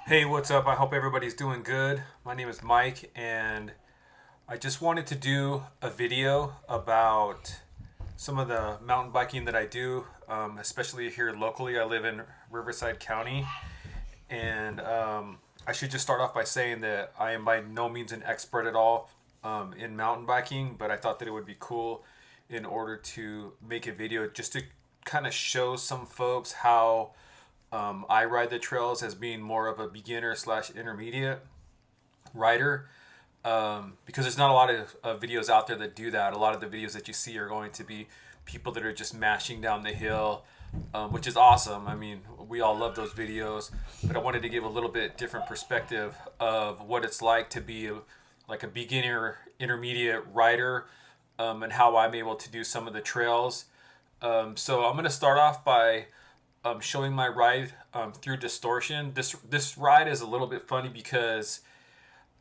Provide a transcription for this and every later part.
Hey, what's up? I hope everybody's doing good. My name is Mike, and I just wanted to do a video about some of the mountain biking that I do, especially here locally. I live in Riverside County, and I should just start off by saying that I am by no means an expert at all in mountain biking, but I thought that it would be cool in order to make a video just to kind of show some folks how I ride the trails as being more of a beginner slash intermediate rider, because there's not a lot of videos out there that do that. A lot of the videos that you see are going to be people that are just mashing down the hill, which is awesome. I mean, we all love those videos, but I wanted to give a little bit different perspective of what it's like to be like a beginner intermediate rider, and how I'm able to do some of the trails. So I'm going to start off by showing my ride through Distortion. This ride is a little bit funny because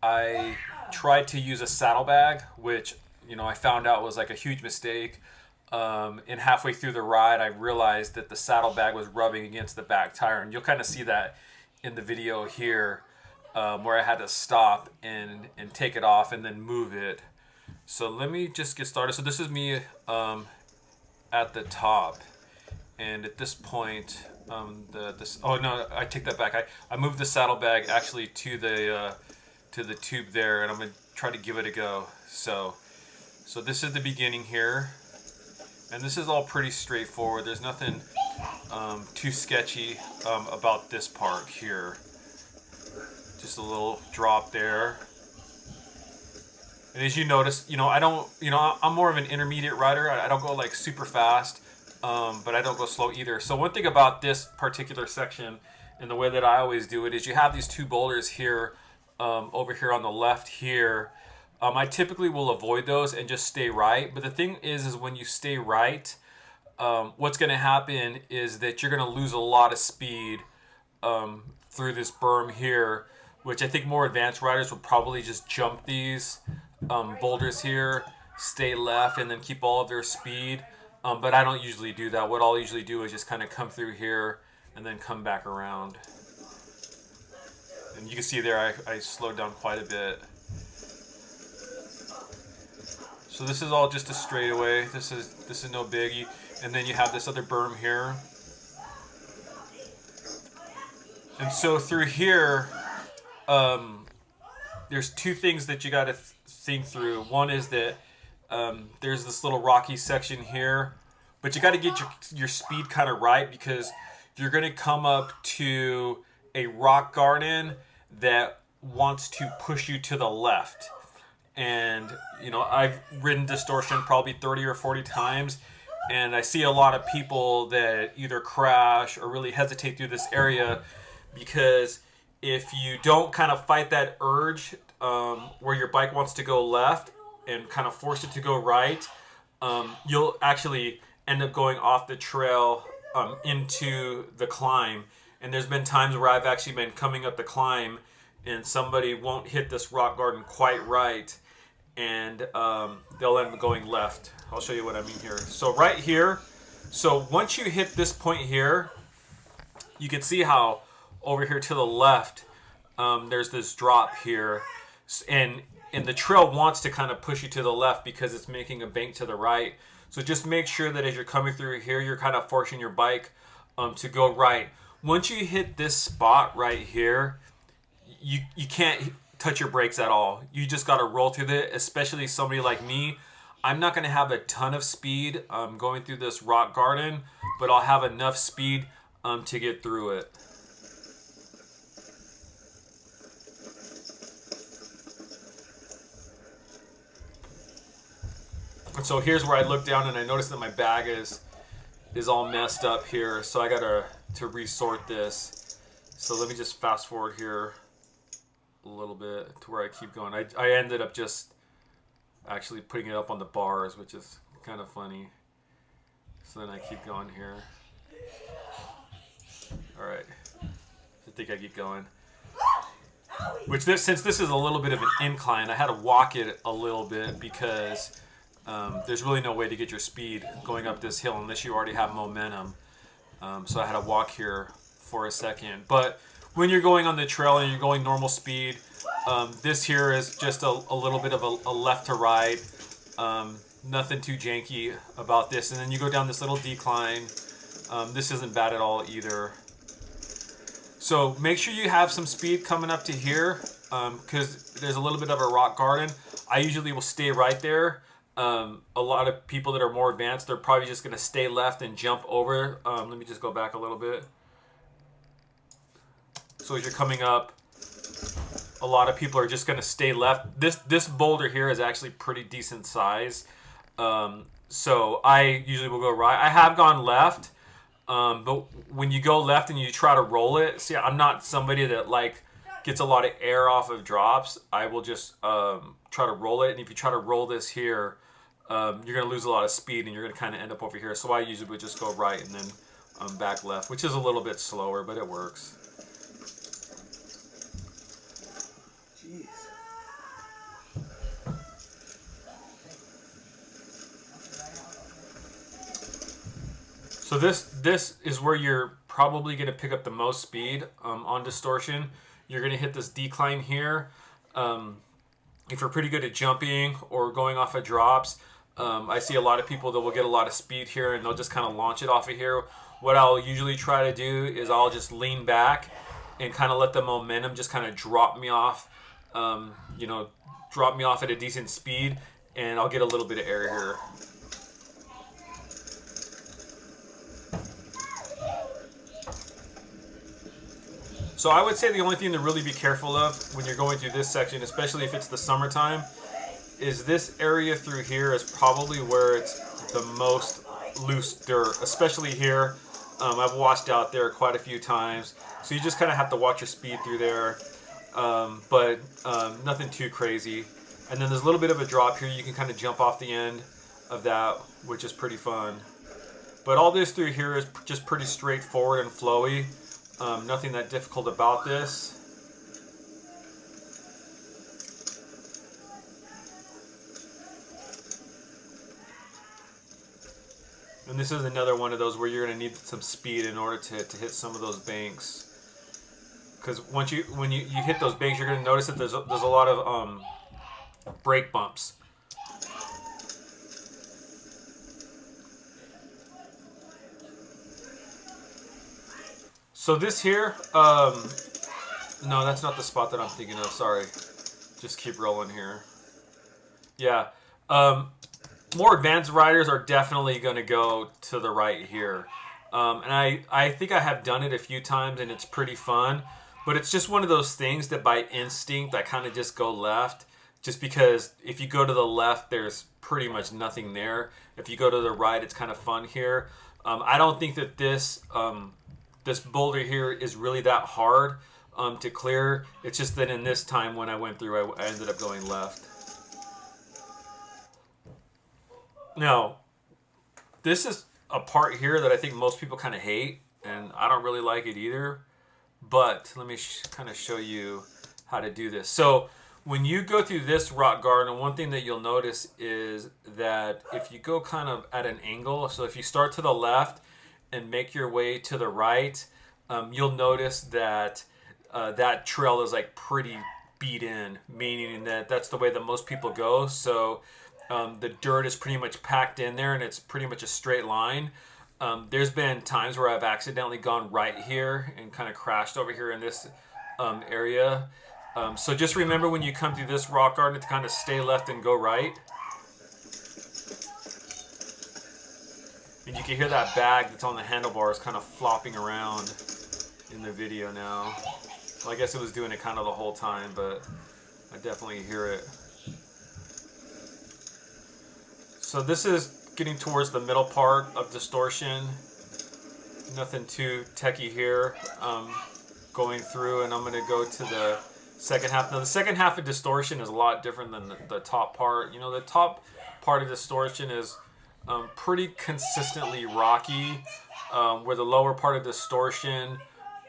I tried to use a saddlebag, which I found out was like a huge mistake. And halfway through the ride, I realized that the saddlebag was rubbing against the back tire, and you'll kind of see that in the video here, where I had to stop and take it off and then move it. So let me just get started. So this is me at the top. And at this point, oh no, I take that back. I moved the saddlebag actually to the tube there, and I'm gonna try to give it a go. So this is the beginning here, and this is all pretty straightforward. There's nothing too sketchy about this part here. Just a little drop there. And as you notice, I don't, I'm more of an intermediate rider. I don't go like super fast. But I don't go slow either. So one thing about this particular section, and the way that I always do it, is you have these two boulders here, over here on the left here. I typically will avoid those and just stay right. But the thing is when you stay right, what's going to happen is that you're going to lose a lot of speed through this berm here, which I think more advanced riders will probably just jump these boulders here, stay left, and then keep all of their speed. But I don't usually do that. What I'll usually do is just kind of come through here and then come back around. And you can see there I slowed down quite a bit. So this is all just a straightaway. This is no biggie. And then you have this other berm here. And so through here, there's two things that you got to think through. One is that there's this little rocky section here, but you got to get your speed kind of right, because you're going to come up to a rock garden that wants to push you to the left. And I've ridden Distortion probably 30 or 40 times, and I see a lot of people that either crash or really hesitate through this area, because if you don't kind of fight that urge where your bike wants to go left and kind of force it to go right, you'll actually end up going off the trail into the climb. And there's been times where I've actually been coming up the climb and somebody won't hit this rock garden quite right, and they'll end up going left. I'll show you what I mean here. So right here, so once you hit this point here, you can see how over here to the left, there's this drop here, and the trail wants to kind of push you to the left because it's making a bank to the right. So just make sure that as you're coming through here, you're kind of forcing your bike to go right. Once you hit this spot right here, you can't touch your brakes at all. You just got to roll through it, especially somebody like me. I'm not going to have a ton of speed going through this rock garden, but I'll have enough speed to get through it. And so here's where I look down and I notice that my bag is all messed up here. So I got to resort this. So let me just fast forward here a little bit to where I keep going. I ended up just actually putting it up on the bars, which is kind of funny. So then I keep going here. All right. I think I keep going. Since this is a little bit of an incline, I had to walk it a little bit because there's really no way to get your speed going up this hill unless you already have momentum. So I had to walk here for a second. But when you're going on the trail and you're going normal speed, this here is just a little bit of a left to right. Nothing too janky about this. And then you go down this little decline. This isn't bad at all either. So make sure you have some speed coming up to here, because there's a little bit of a rock garden. I usually will stay right there. A lot of people that are more advanced, they're probably just going to stay left and jump over. Let me just go back a little bit. So as you're coming up, a lot of people are just going to stay left. This boulder here is actually pretty decent size. So I usually will go right. I have gone left, but when you go left and you try to roll it, see, I'm not somebody that like gets a lot of air off of drops. I will just try to roll it, and if you try to roll this here, you're going to lose a lot of speed, and you're going to kind of end up over here. So I usually would just go right and then back left, which is a little bit slower, but it works. So this is where you're probably going to pick up the most speed on Distortion. You're going to hit this decline here. If you're pretty good at jumping or going off of drops, I see a lot of people that will get a lot of speed here and they'll just kind of launch it off of here. What I'll usually try to do is I'll just lean back and kind of let the momentum just kind of drop me off, drop me off at a decent speed, and I'll get a little bit of air here. So I would say the only thing to really be careful of when you're going through this section, especially if it's the summertime, is this area through here is probably where it's the most loose dirt, especially here. I've washed out there quite a few times, so you just kind of have to watch your speed through there, but nothing too crazy. And then there's a little bit of a drop here. You can kind of jump off the end of that, which is pretty fun. But all this through here is just pretty straightforward and flowy. Nothing that difficult about this. And this is another one of those where you're going to need some speed in order to hit some of those banks. Because when you hit those banks, you're going to notice that there's a lot of brake bumps. So this here, no, that's not the spot that I'm thinking of. Sorry. Just keep rolling here. Yeah. More advanced riders are definitely going to go to the right here. And I think I have done it a few times and it's pretty fun. But it's just one of those things that by instinct I kind of just go left. Just because if you go to the left, there's pretty much nothing there. If you go to the right, it's kind of fun here. I don't think that this boulder here is really that hard to clear. It's just that in this time when I went through, I ended up going left. Now, this is a part here that I think most people kind of hate, and I don't really like it either. But let me kind of show you how to do this. So when you go through this rock garden, one thing that you'll notice is that if you go kind of at an angle, so if you start to the left and make your way to the right, you'll notice that that trail is like pretty beat in, meaning that that's the way that most people go. So the dirt is pretty much packed in there and it's pretty much a straight line. There's been times where I've accidentally gone right here and kind of crashed over here in this area. So just remember when you come through this rock garden to kind of stay left and go right. And you can hear that bag that's on the handlebars kind of flopping around in the video now. Well, I guess it was doing it kind of the whole time, but I definitely hear it. So this is getting towards the middle part of Distortion. Nothing too techy here. Going through, and I'm going to go to the second half. Now the second half of Distortion is a lot different than the top part. You know, the top part of Distortion is pretty consistently rocky, where the lower part of Distortion,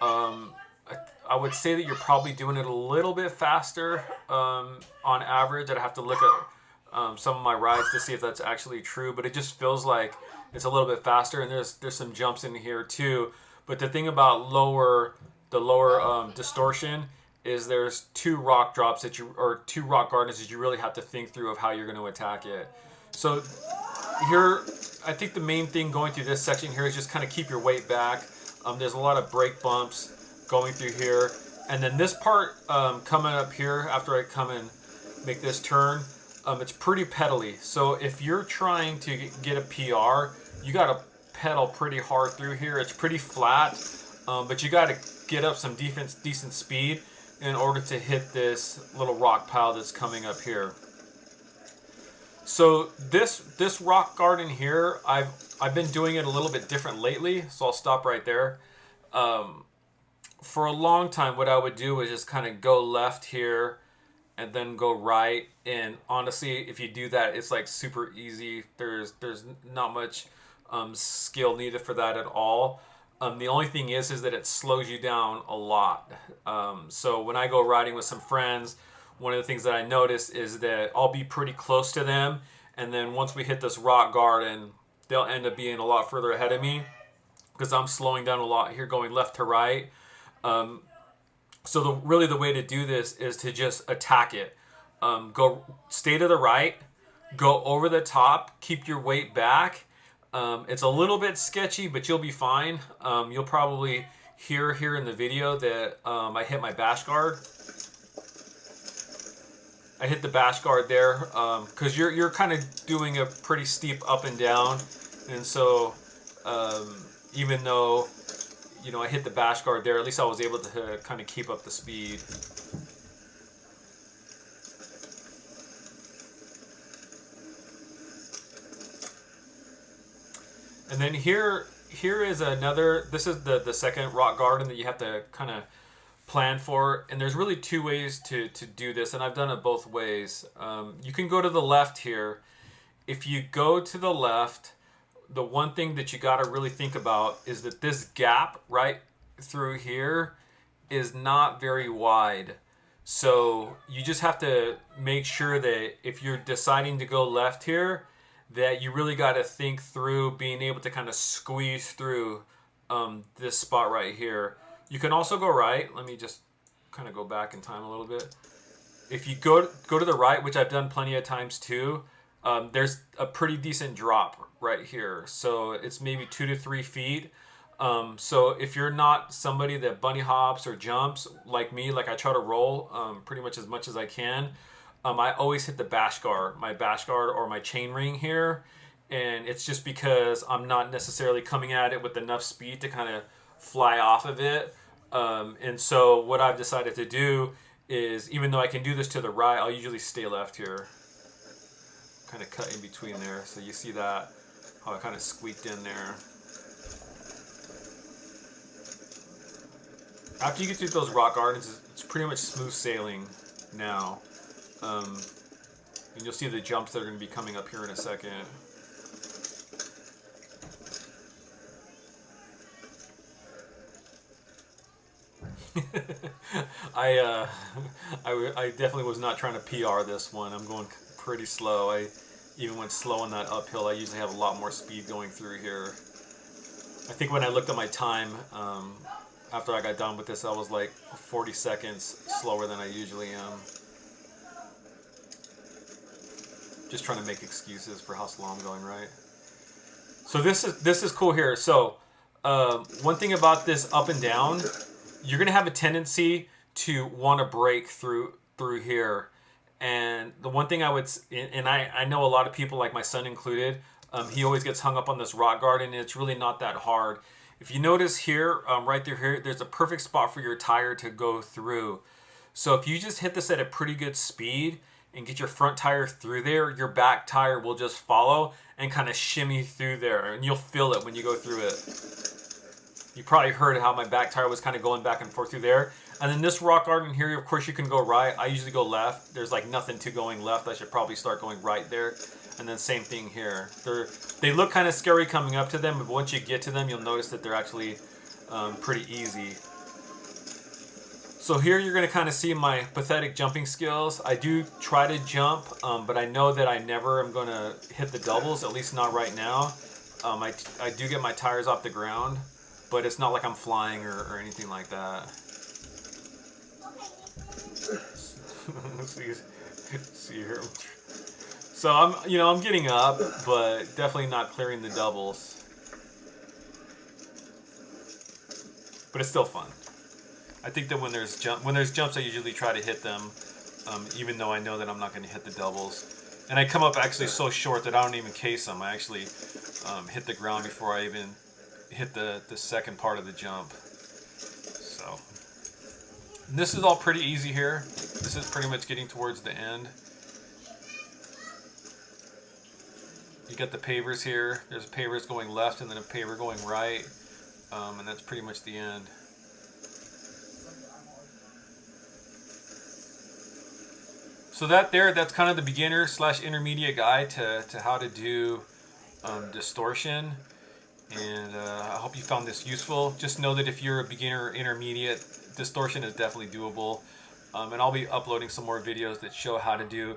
I would say that you're probably doing it a little bit faster on average. I'd have to look at some of my rides to see if that's actually true, but it just feels like it's a little bit faster, and there's some jumps in here too. But the thing about lower lower distortion, is there's two rock drops that you, or two rock gardens that you really have to think through of how you're going to attack it. So here, I think the main thing going through this section here is just kind of keep your weight back. There's a lot of brake bumps going through here. And then this part coming up here, after I come and make this turn, it's pretty pedally. So if you're trying to get a PR, you got to pedal pretty hard through here. It's pretty flat, but you got to get up some decent speed in order to hit this little rock pile that's coming up here. So this rock garden here, I've been doing it a little bit different lately, so I'll stop right there. For a long time, what I would do is just kind of go left here and then go right. And honestly, if you do that, it's like super easy. There's not much skill needed for that at all. The only thing is that it slows you down a lot. So when I go riding with some friends, one of the things that I notice is that I'll be pretty close to them, and then once we hit this rock garden, they'll end up being a lot further ahead of me because I'm slowing down a lot here going left to right. So really the way to do this is to just attack it. Stay to the right, go over the top, keep your weight back. It's a little bit sketchy, but you'll be fine. You'll probably hear here in the video that I hit my bash guard. I hit the bash guard there because you're kind of doing a pretty steep up and down, and so even though I hit the bash guard there, at least I was able to kind of keep up the speed. And then here is another. This is the second rock garden that you have to kind of plan for, and there's really two ways to do this, and I've done it both ways. You can go to the left here. If you go to the left, the one thing that you got to really think about is that this gap right through here is not very wide. So you just have to make sure that if you're deciding to go left here, that you really got to think through being able to kind of squeeze through this spot right here. You can also go right. Let me just kind of go back in time a little bit. If you go to the right, which I've done plenty of times too, there's a pretty decent drop right here. So it's maybe 2 to 3 feet. So if you're not somebody that bunny hops or jumps like me, like I try to roll pretty much as I can, I always hit the bash guard, my bash guard or my chain ring here. And it's just because I'm not necessarily coming at it with enough speed to kind of fly off of it. And so what I've decided to do is, even though I can do this to the right, I'll usually stay left here. Kind of cut in between there. So you see that, how I kind of squeaked in there. After you get through those rock gardens, it's pretty much smooth sailing now. And you'll see the jumps that are going to be coming up here in a second. I definitely was not trying to PR this one. I'm going pretty slow. I even went slow on that uphill. I usually have a lot more speed going through here. I think when I looked at my time after I got done with this, I was like 40 seconds slower than I usually am. Just trying to make excuses for how slow I'm going, right? So this is cool here. So one thing about this up and down, you're gonna have a tendency to want to break through here. And the one thing I would, and I know a lot of people, like my son included, he always gets hung up on this rock garden, and it's really not that hard. If you notice here, right through here, there's a perfect spot for your tire to go through. So if you just hit this at a pretty good speed and get your front tire through there, your back tire will just follow and kind of shimmy through there, and you'll feel it when you go through it. You probably heard how my back tire was kind of going back and forth through there. And then this rock garden here, of course, you can go right. I usually go left. There's like nothing to going left. I should probably start going right there. And then same thing here. They look kind of scary coming up to them, but once you get to them, you'll notice that they're actually pretty easy. So here you're going to kind of see my pathetic jumping skills. I do try to jump, but I know that I never am going to hit the doubles, at least not right now. I do get my tires off the ground. but it's not like I'm flying or anything like that. see here. So I'm getting up, but definitely not clearing the doubles. But it's still fun. I think that when there's jumps, I usually try to hit them, even though I know that I'm not going to hit the doubles. And I come up actually so short that I don't even case them. I actually hit the ground before I even hit the second part of the jump. So and this is all pretty easy here. This is pretty much getting towards the end. You got the pavers here. There's pavers going left and then a paver going right. And that's pretty much the end. So that's kind of the beginner / intermediate guide to how to do distortion. And I hope you found this useful. Just know that if you're a beginner or intermediate, distortion is definitely doable. And I'll be uploading some more videos that show how to do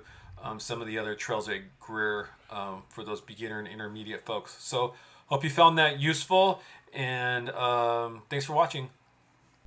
some of the other trails at Greer for those beginner and intermediate folks. So hope you found that useful, and thanks for watching.